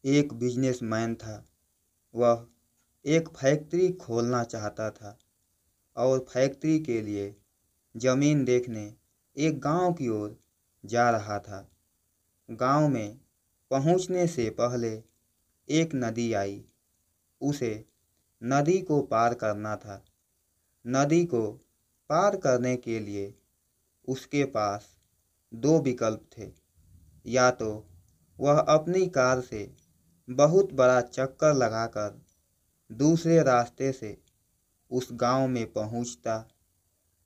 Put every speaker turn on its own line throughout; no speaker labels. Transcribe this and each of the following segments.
एक बिजनेसमैन था। वह एक फैक्ट्री खोलना चाहता था और फैक्ट्री के लिए जमीन देखने एक गांव की ओर जा रहा था। गांव में पहुंचने से पहले एक नदी आई। उसे नदी को पार करना था। नदी को पार करने के लिए उसके पास दो विकल्प थे। या तो वह अपनी कार से बहुत बड़ा चक्कर लगाकर दूसरे रास्ते से उस गांव में पहुंचता,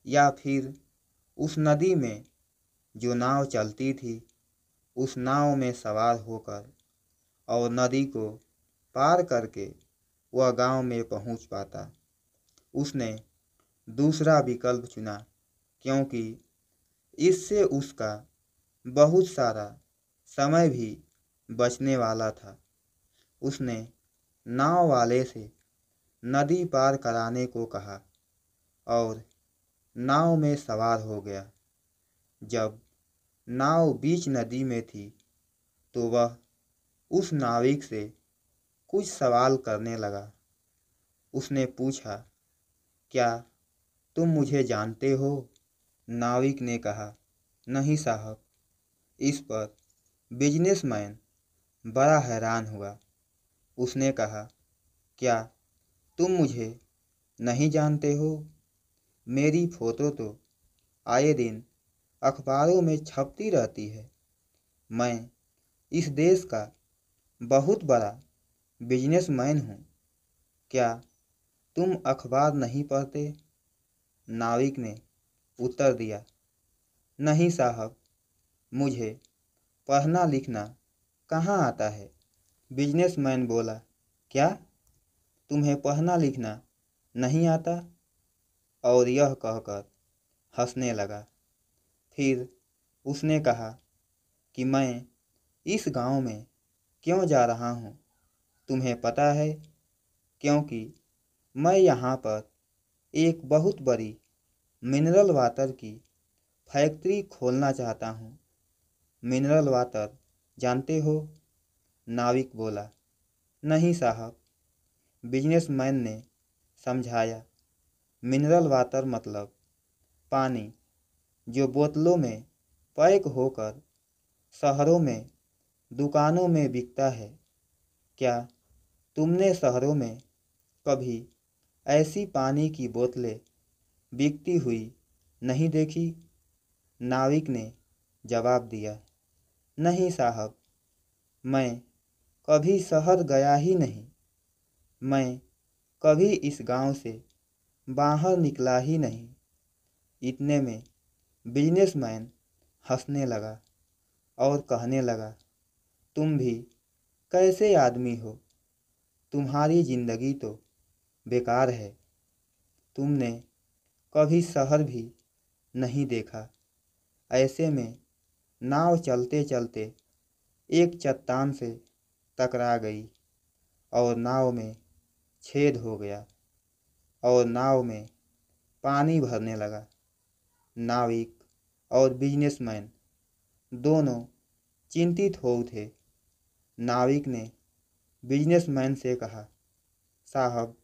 या फिर उस नदी में जो नाव चलती थी उस नाव में सवार होकर और नदी को पार करके वह गांव में पहुंच पाता। उसने दूसरा विकल्प चुना क्योंकि इससे उसका बहुत सारा समय भी बचने वाला था। उसने नाव वाले से नदी पार कराने को कहा और नाव में सवार हो गया। जब नाव बीच नदी में थी तो वह उस नाविक से कुछ सवाल करने लगा। उसने पूछा, क्या तुम मुझे जानते हो? नाविक ने कहा, नहीं साहब। इस पर बिजनेसमैन बड़ा हैरान हुआ। उसने कहा, क्या तुम मुझे नहीं जानते हो? मेरी फोटो तो आए दिन अखबारों में छपती रहती है। मैं इस देश का बहुत बड़ा बिजनेसमैन हूँ। क्या तुम अखबार नहीं पढ़ते? नाविक ने उत्तर दिया, नहीं साहब, मुझे पढ़ना लिखना कहाँ आता है। बिजनेसमैन बोला, क्या तुम्हें पढ़ना लिखना नहीं आता? और यह कहकर हंसने लगा। फिर उसने कहा कि मैं इस गांव में क्यों जा रहा हूँ तुम्हें पता है? क्योंकि मैं यहाँ पर एक बहुत बड़ी मिनरल वाटर की फैक्ट्री खोलना चाहता हूँ। मिनरल वाटर जानते हो? नाविक बोला, नहीं साहब। बिजनेसमैन ने समझाया, मिनरल वाटर मतलब पानी जो बोतलों में पैक होकर शहरों में दुकानों में बिकता है। क्या तुमने शहरों में कभी ऐसी पानी की बोतलें बिकती हुई नहीं देखी? नाविक ने जवाब दिया, नहीं साहब, मैं कभी शहर गया ही नहीं। मैं कभी इस गांव से बाहर निकला ही नहीं। इतने में बिजनेसमैन हंसने लगा और कहने लगा, तुम भी कैसे आदमी हो? तुम्हारी जिंदगी तो बेकार है। तुमने कभी शहर भी नहीं देखा। ऐसे में नाव चलते चलते एक चट्टान से टकरा गई और नाव में छेद हो गया और नाव में पानी भरने लगा। नाविक और बिजनेसमैन दोनों चिंतित हो उठे। नाविक ने बिजनेसमैन से कहा, साहब,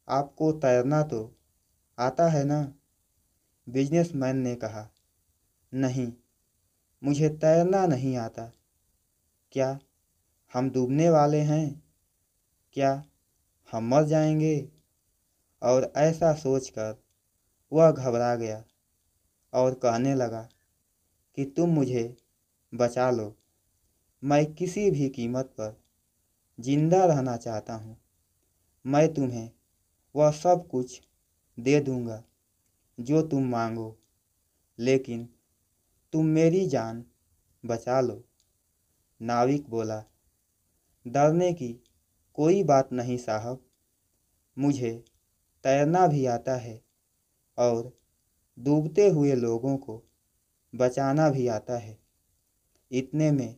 आपको तैरना तो आता है ना? बिजनेसमैन ने कहा, नहीं, मुझे तैरना नहीं आता। क्या हम डूबने वाले हैं? क्या हम मर जाएंगे? और ऐसा सोचकर वह घबरा गया और कहने लगा कि तुम मुझे बचा लो। मैं किसी भी कीमत पर जिंदा रहना चाहता हूँ। मैं तुम्हें वह सब कुछ दे दूंगा जो तुम मांगो, लेकिन तुम मेरी जान बचा लो। नाविक बोला, डरने की कोई बात नहीं साहब, मुझे तैरना भी आता है और डूबते हुए लोगों को बचाना भी आता है। इतने में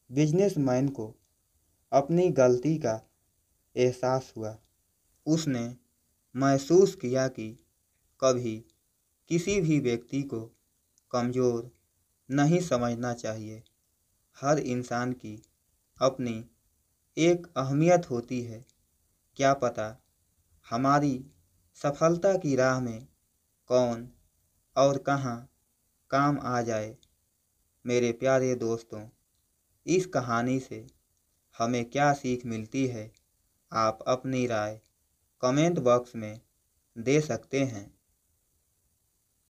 बिजनेसमैन को अपनी गलती का एहसास हुआ। उसने महसूस किया कि कभी किसी भी व्यक्ति को कमज़ोर नहीं समझना चाहिए। हर इंसान की अपनी एक अहमियत होती है। क्या पता हमारी सफलता की राह में कौन और कहाँ काम आ जाए। मेरे प्यारे दोस्तों, इस कहानी से हमें क्या सीख मिलती है, आप अपनी राय कमेंट बॉक्स में दे सकते हैं।